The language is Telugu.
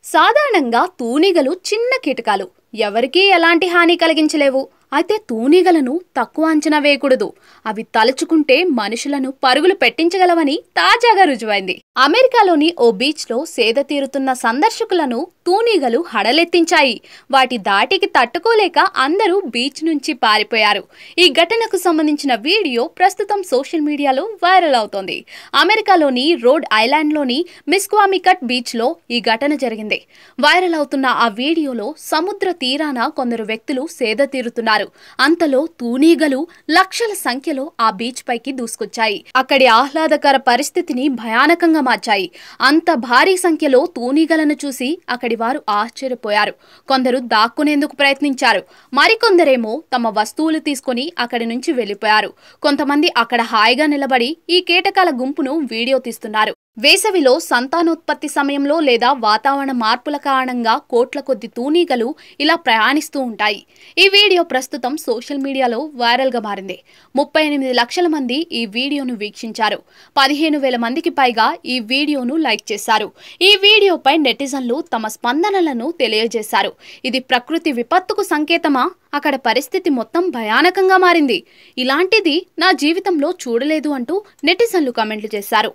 సాధారణంగా తూనిగలు చిన్న కీటకాలు ఎవరికీ ఎలాంటి హాని కలిగించలేవు. అయితే తూనిగలను తక్కువ అంచనా వేయకూడదు. అవి తలుచుకుంటే మనుషులను పరుగులు పెట్టించగలవని తాజాగా రుజువైంది. అమెరికాలోని ఓ బీచ్ లో సేద తీరుతున్న సందర్శకులను తూనిగలు హడలెత్తించాయి. వాటి దాటికి తట్టుకోలేక అందరూ బీచ్ నుంచి పారిపోయారు. ఈ ఘటనకు సంబంధించిన వీడియో ప్రస్తుతం సోషల్ మీడియాలో వైరల్ అవుతోంది. అమెరికాలోని రోడ్ ఐలాండ్ లోని మిస్క్వామికట్ బీచ్ లో ఈ ఘటన జరిగింది. వైరల్ అవుతున్న ఆ వీడియోలో సముద్ర తీరాన కొందరు వ్యక్తులు సేద తీరుతున్నారు. అంతలో తూనీగలు లక్షల సంఖ్యలో ఆ బీచ్ పైకి దూసుకొచ్చాయి. అక్కడి ఆహ్లాదకర పరిస్థితిని భయానకంగా మార్చాయి. అంత భారీ సంఖ్యలో తూనీగలను చూసి అక్కడి వారు ఆశ్చర్యపోయారు. కొందరు దాక్కునేందుకు ప్రయత్నించారు. మరికొందరేమో తమ వస్తువులు తీసుకుని అక్కడి నుంచి వెళ్లిపోయారు. కొంతమంది అక్కడ హాయిగా నిలబడి ఈ కీటకాల గుంపును వీడియో తీస్తున్నారు. వేసవిలో సంతానోత్పత్తి సమయంలో లేదా వాతావరణ మార్పుల కారణంగా కోట్ల కొద్ది తూనీగలు ఇలా ప్రయాణిస్తూ ఉంటాయి. ఈ వీడియో ప్రస్తుతం సోషల్ మీడియాలో వైరల్ గా మారింది. 38 లక్షల మంది ఈ వీడియోను వీక్షించారు. 15,000 మందికి పైగా ఈ వీడియోను లైక్ చేశారు. ఈ వీడియోపై నెటిజన్లు తమ స్పందనలను తెలియజేశారు. ఇది ప్రకృతి విపత్తుకు సంకేతమా? అక్కడ పరిస్థితి మొత్తం భయానకంగా మారింది. ఇలాంటిది నా జీవితంలో చూడలేదు అంటూ నెటిజన్లు కామెంట్లు చేశారు.